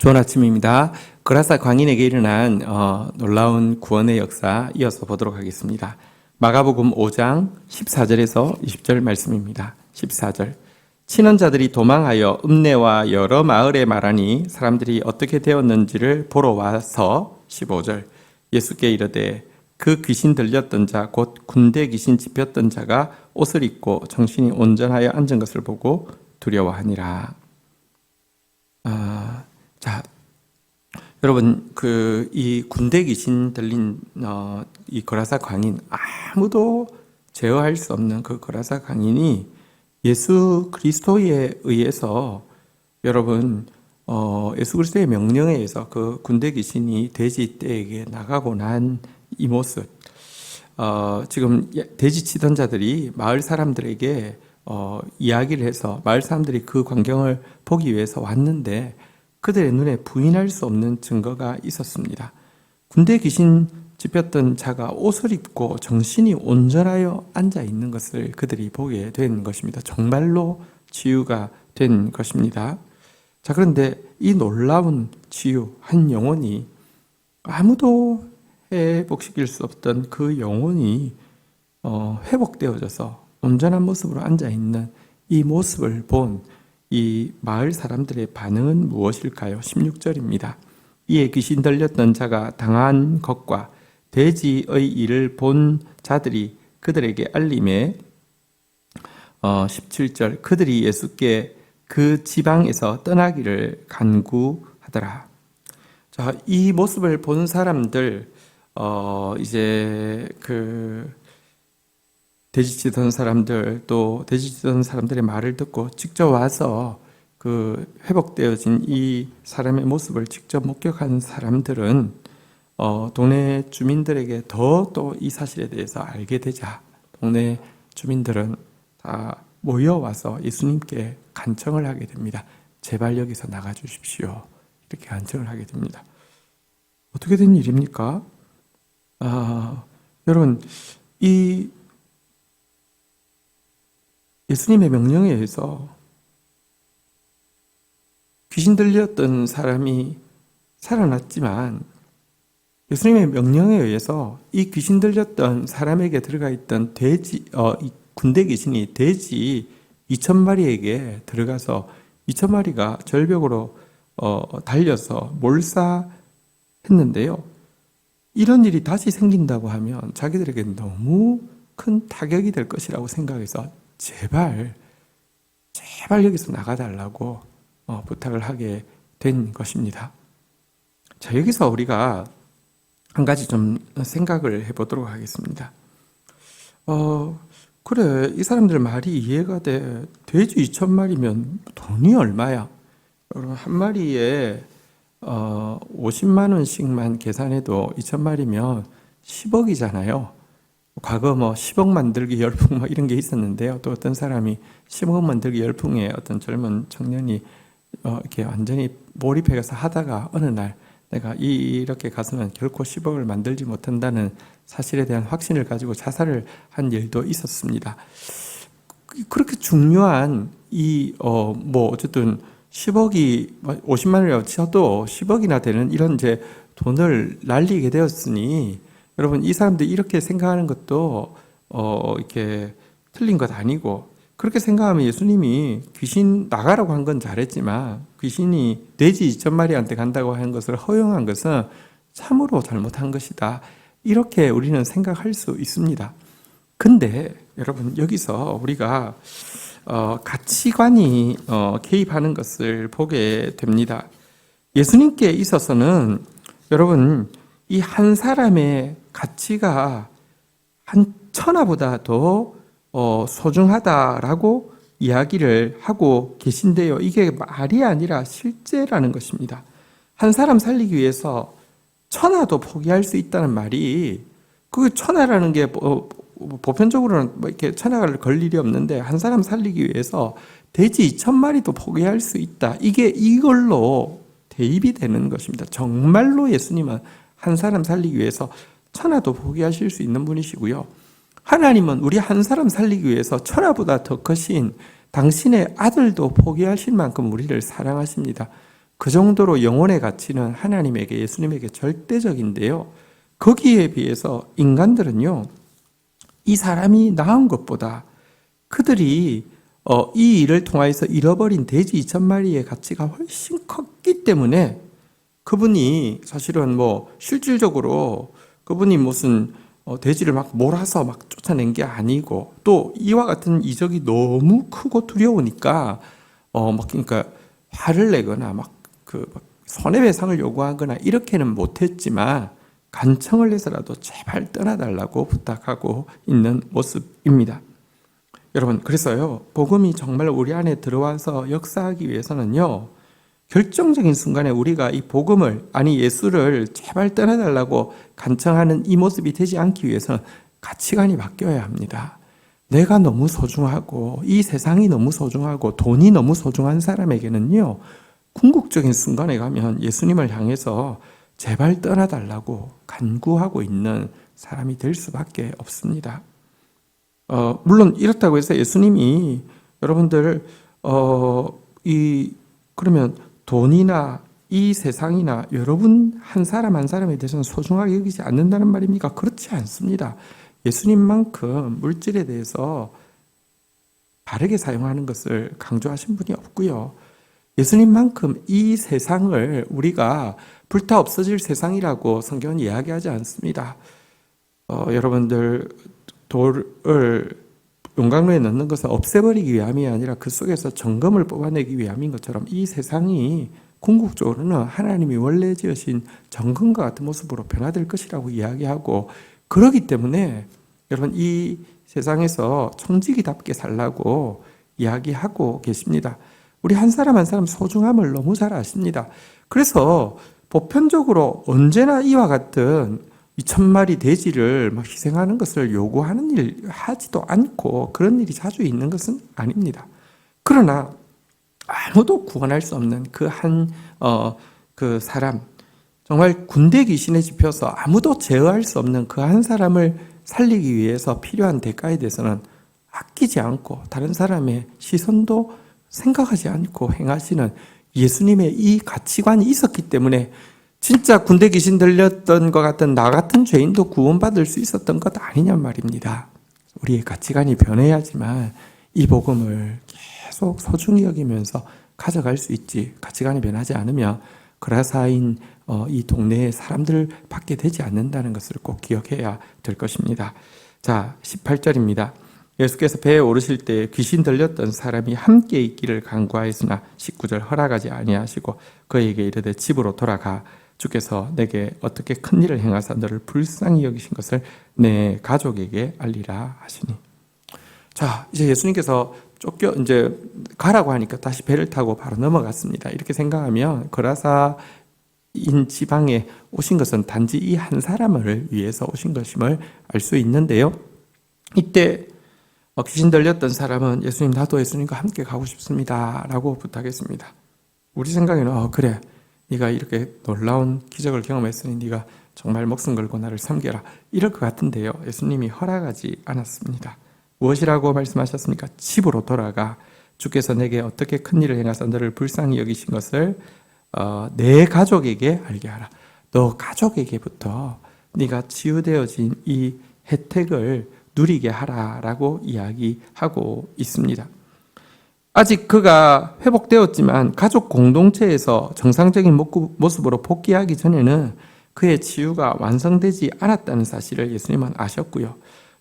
좋은 아침입니다. 그라사 광인에게 일어난 놀라운 구원의 역사 이어서 보도록 하겠습니다. 마가복음 5장 14절에서 20절 말씀입니다. 14절 친언자들이 도망하여 읍내와 여러 마을에 말하니 사람들이 어떻게 되었는지를 보러 와서 15절 예수께 이르되 그 귀신 들렸던 자 곧 군대 귀신 집혔던 자가 옷을 입고 정신이 온전하여 앉은 것을 보고 두려워하니라. 자, 여러분, 이 군대 귀신 들린, 이 거라사 광인, 아무도 제어할 수 없는 그 거라사 광인이 예수 그리스도에 의해서, 여러분, 예수 그리스도의 명령에 의해서 그 군대 귀신이 돼지 떼에게 나가고 난 이 모습, 지금 돼지 치던 자들이 마을 사람들에게 이야기를 해서 마을 사람들이 그 광경을 보기 위해서 왔는데 그들의 눈에 부인할 수 없는 증거가 있었습니다. 군대 귀신 집혔던 자가 옷을 입고 정신이 온전하여 앉아 있는 것을 그들이 보게 된 것입니다. 정말로 치유가 된 것입니다. 자, 그런데 이 놀라운 치유, 한 영혼이 아무도 회복시킬 수 없던 그 영혼이 회복되어져서 온전한 모습으로 앉아있는 이 모습을 본 이 마을 사람들의 반응은 무엇일까요? 16절입니다. 이에 귀신 들렸던 자가 당한 것과 돼지의 일을 본 자들이 그들에게 알림에 17절 그들이 예수께 그 지방에서 떠나기를 간구하더라. 자, 이 모습을 본 사람들 이제 돼지치던 사람들 또 돼지치던 사람들의 말을 듣고 직접 와서 그 회복되어진 이 사람의 모습을 직접 목격한 사람들은 동네 주민들에게 더 또 이 사실에 대해서 알게 되자 동네 주민들은 다 모여와서 예수님께 간청을 하게 됩니다. 제발 여기서 나가 주십시오. 이렇게 간청을 하게 됩니다. 어떻게 된 일입니까? 여러분, 이 예수님의 명령에 의해서 귀신 들렸던 사람이 살아났지만 예수님의 명령에 의해서 이 귀신 들렸던 사람에게 들어가 있던 이 군대 귀신이 돼지 2,000마리에게 들어가서 2,000마리가 절벽으로 달려서 몰사했는데요. 이런 일이 다시 생긴다고 하면 자기들에게 너무 큰 타격이 될 것이라고 생각해서 제발 여기서 나가달라고 부탁을 하게 된 것입니다. 자, 여기서 우리가 한 가지 좀 생각을 해보도록 하겠습니다. 그래, 이 사람들 말이 이해가 돼. 돼지 2,000마리면 돈이 얼마야? 한 마리에 50만 원씩만 계산해도 2,000마리면 10억이잖아요. 과거 10억 만들기 열풍 이런 게 있었는데요. 또 어떤 사람이 10억 만들기 열풍에 어떤 젊은 청년이 이렇게 완전히 몰입해 가서 하다가 어느 날 내가 이렇게 가서는 결코 10억을 만들지 못한다는 사실에 대한 확신을 가지고 자살을 한 일도 있었습니다. 그렇게 중요한 어쨌든 10억이 50만 원이라고 쳐도 10억이나 되는 이런 이제 돈을 날리게 되었으니 여러분, 이 사람들이 이렇게 생각하는 것도 이렇게 틀린 것 아니고, 그렇게 생각하면 예수님이 귀신 나가라고 한 건 잘했지만 귀신이 돼지 2,000마리한테 간다고 하는 것을 허용한 것은 참으로 잘못한 것이다. 이렇게 우리는 생각할 수 있습니다. 근데 여러분, 여기서 우리가 가치관이 개입하는 것을 보게 됩니다. 예수님께 있어서는 여러분, 이 한 사람의 가치가 한 천하보다 더 소중하다라고 이야기를 하고 계신데요. 이게 말이 아니라 실제라는 것입니다. 한 사람 살리기 위해서 천하도 포기할 수 있다는 말이, 그 천하라는 게 보편적으로는 이렇게 천하가 걸 일이 없는데 한 사람 살리기 위해서 돼지 2,000마리도 포기할 수 있다. 이걸로 대입이 되는 것입니다. 정말로 예수님은 한 사람 살리기 위해서 천하도 포기하실 수 있는 분이시고요. 하나님은 우리 한 사람 살리기 위해서 천하보다 더 크신 당신의 아들도 포기하실 만큼 우리를 사랑하십니다. 그 정도로 영혼의 가치는 하나님에게, 예수님에게 절대적인데요. 거기에 비해서 인간들은요, 이 사람이 낳은 것보다 그들이 이 일을 통하여서 잃어버린 돼지 2,000마리의 가치가 훨씬 컸기 때문에 그분이 사실은 뭐 실질적으로 그분이 무슨 돼지를 막 몰아서 막 쫓아낸 게 아니고, 또 이와 같은 이적이 너무 크고 두려우니까 막 그러니까 화를 내거나 막 손해배상을 요구하거나 이렇게는 못했지만 간청을 해서라도 제발 떠나달라고 부탁하고 있는 모습입니다. 여러분, 그래서요, 복음이 정말 우리 안에 들어와서 역사하기 위해서는요, 결정적인 순간에 우리가 이 복음을, 아니 예수를 제발 떠나달라고 간청하는 이 모습이 되지 않기 위해서는 가치관이 바뀌어야 합니다. 내가 너무 소중하고 이 세상이 너무 소중하고 돈이 너무 소중한 사람에게는요, 궁극적인 순간에 가면 예수님을 향해서 제발 떠나달라고 간구하고 있는 사람이 될 수밖에 없습니다. 물론 이렇다고 해서 예수님이 여러분들 그러면 돈이나 이 세상이나 여러분 한 사람 한 사람에 대해서는 소중하게 여기지 않는다는 말입니까? 그렇지 않습니다. 예수님만큼 물질에 대해서 바르게 사용하는 것을 강조하신 분이 없고요. 예수님만큼 이 세상을 우리가 불타 없어질 세상이라고 성경은 이야기하지 않습니다. 여러분들 돌을 용광로에 넣는 것은 없애버리기 위함이 아니라 그 속에서 정금을 뽑아내기 위함인 것처럼 이 세상이 궁극적으로는 하나님이 원래 지으신 정금과 같은 모습으로 변화될 것이라고 이야기하고, 그렇기 때문에 여러분 이 세상에서 청지기답게 살라고 이야기하고 계십니다. 우리 한 사람 한 사람 소중함을 너무 잘 아십니다. 그래서 보편적으로 언제나 이와 같은 2,000마리 돼지를 막 희생하는 것을 요구하는 일 하지도 않고 그런 일이 자주 있는 것은 아닙니다. 그러나 아무도 구원할 수 없는 그 사람, 정말 군대 귀신에 집혀서 아무도 제어할 수 없는 그 한 사람을 살리기 위해서 필요한 대가에 대해서는 아끼지 않고 다른 사람의 시선도 생각하지 않고 행하시는 예수님의 이 가치관이 있었기 때문에 진짜 군대 귀신 들렸던 것 같은 나 같은 죄인도 구원받을 수 있었던 것 아니냔 말입니다. 우리의 가치관이 변해야지만 이 복음을 계속 소중히 여기면서 가져갈 수 있지, 가치관이 변하지 않으면 그라사인 이 동네의 사람들 밖에 되지 않는다는 것을 꼭 기억해야 될 것입니다. 자, 18절입니다. 예수께서 배에 오르실 때 귀신 들렸던 사람이 함께 있기를 간구하였으나 19절 허락하지 아니하시고 그에게 이르되 집으로 돌아가 주께서 내게 어떻게 큰 일을 행하사 너를 불쌍히 여기신 것을 내 가족에게 알리라 하시니. 자, 이제 예수님께서 이제 가라고 하니까 다시 배를 타고 바로 넘어갔습니다. 이렇게 생각하면 거라사인 지방에 오신 것은 단지 이 한 사람을 위해서 오신 것임을 알 수 있는데요. 이때 귀신 들렸던 사람은 예수님, 나도 예수님과 함께 가고 싶습니다 라고 부탁했습니다. 우리 생각에는 그래, 네가 이렇게 놀라운 기적을 경험했으니 네가 정말 목숨 걸고 나를 섬겨라, 이럴 것 같은데요. 예수님이 허락하지 않았습니다. 무엇이라고 말씀하셨습니까? 집으로 돌아가 주께서 내게 어떻게 큰 일을 행하사 너를 불쌍히 여기신 것을 내 가족에게 알게 하라. 너 가족에게부터 네가 치유되어진 이 혜택을 누리게 하라라고 이야기하고 있습니다. 아직 그가 회복되었지만 가족 공동체에서 정상적인 모습으로 복귀하기 전에는 그의 치유가 완성되지 않았다는 사실을 예수님은 아셨고요.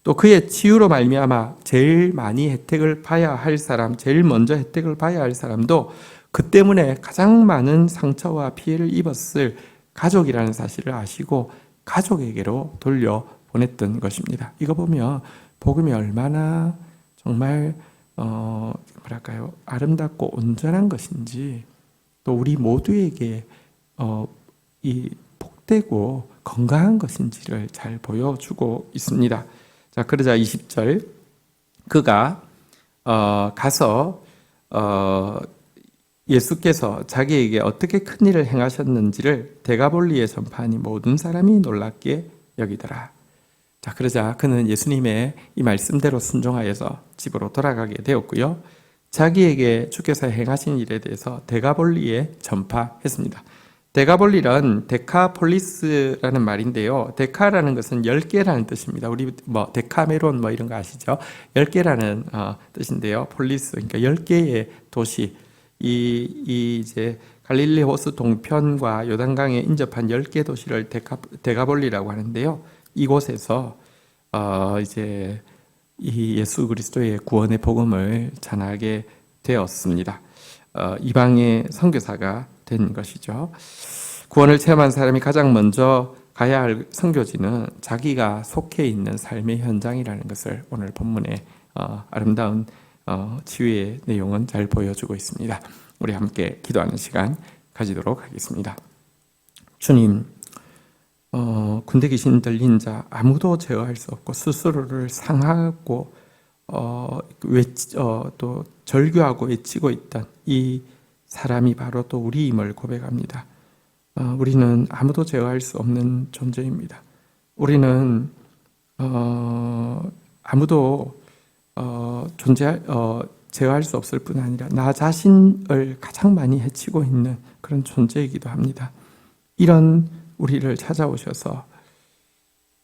또 그의 치유로 말미암아 제일 많이 혜택을 봐야 할 사람, 제일 먼저 혜택을 봐야 할 사람도 그 때문에 가장 많은 상처와 피해를 입었을 가족이라는 사실을 아시고 가족에게로 돌려보냈던 것입니다. 이거 보면 복음이 얼마나 정말 아름답고 온전한 것인지, 또 우리 모두에게 이 복되고 건강한 것인지를 잘 보여주고 있습니다. 자, 그러자 20절, 그가 가서 예수께서 자기에게 어떻게 큰 일을 행하셨는지를 데가볼리에 전파하니 모든 사람이 놀랍게 여기더라. 자, 그러자 그는 예수님의 이 말씀대로 순종하여서 집으로 돌아가게 되었고요. 자기에게 주께서 행하신 일에 대해서 데가볼리에 전파했습니다. 데가볼리란 데카폴리스라는 말인데요. 데카라는 것은 10개라는 뜻입니다. 우리 데카메론 이런 거 아시죠? 10개라는 뜻인데요. 폴리스, 그러니까 10개의 도시. 이제 갈릴리 호수 동편과 요단강에 인접한 10개 도시를 데가볼리라고 하는데요. 이곳에서 이제 이 예수 그리스도의 구원의 복음을 전하게 되었습니다. 이방의 선교사가 된 것이죠. 구원을 체험한 사람이 가장 먼저 가야 할 선교지는 자기가 속해 있는 삶의 현장이라는 것을 오늘 본문의 아름다운 치유의 내용은 잘 보여주고 있습니다. 우리 함께 기도하는 시간 가지도록 하겠습니다. 주님, 군대 귀신 들린 자 아무도 제어할 수 없고 스스로를 상하고 또 절규하고 외치고 있던 이 사람이 바로 또 우리임을 고백합니다. 우리는 아무도 제어할 수 없는 존재입니다. 우리는 아무도 제어할 수 없을 뿐 아니라 나 자신을 가장 많이 해치고 있는 그런 존재이기도 합니다. 이런 우리를 찾아오셔서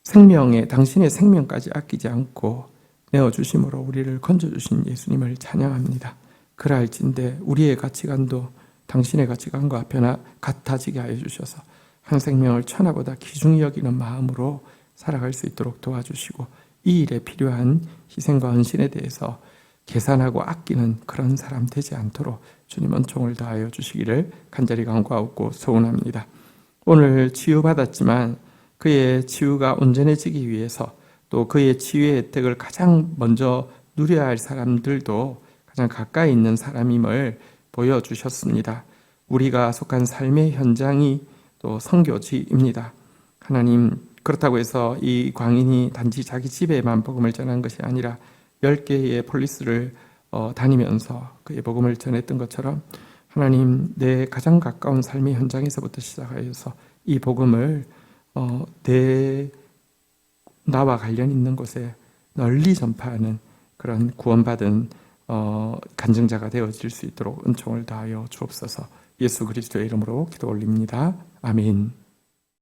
당신의 생명까지 아끼지 않고 내어주심으로 우리를 건져주신 예수님을 찬양합니다. 그러할진대 우리의 가치관도 당신의 가치관과 같아지게 하여 주셔서 한 생명을 천하보다 귀중히 여기는 마음으로 살아갈 수 있도록 도와주시고 이 일에 필요한 희생과 헌신에 대해서 계산하고 아끼는 그런 사람 되지 않도록 주님 은총을 다하여 주시기를 간절히 간구하고 소원합니다. 오늘 치유받았지만 그의 치유가 온전해지기 위해서 또 그의 치유의 혜택을 가장 먼저 누려야 할 사람들도 가장 가까이 있는 사람임을 보여주셨습니다. 우리가 속한 삶의 현장이 또 선교지입니다. 하나님, 그렇다고 해서 이 광인이 단지 자기 집에만 복음을 전한 것이 아니라 10개의 폴리스를 다니면서 그의 복음을 전했던 것처럼 하나님, 내 가장 가까운 삶의 현장에서부터 시작하여서 이 복음을 나와 관련 있는 곳에 널리 전파하는 그런 구원받은 간증자가 되어질 수 있도록 은총을 다하여 주옵소서. 예수 그리스도의 이름으로 기도 올립니다. 아멘.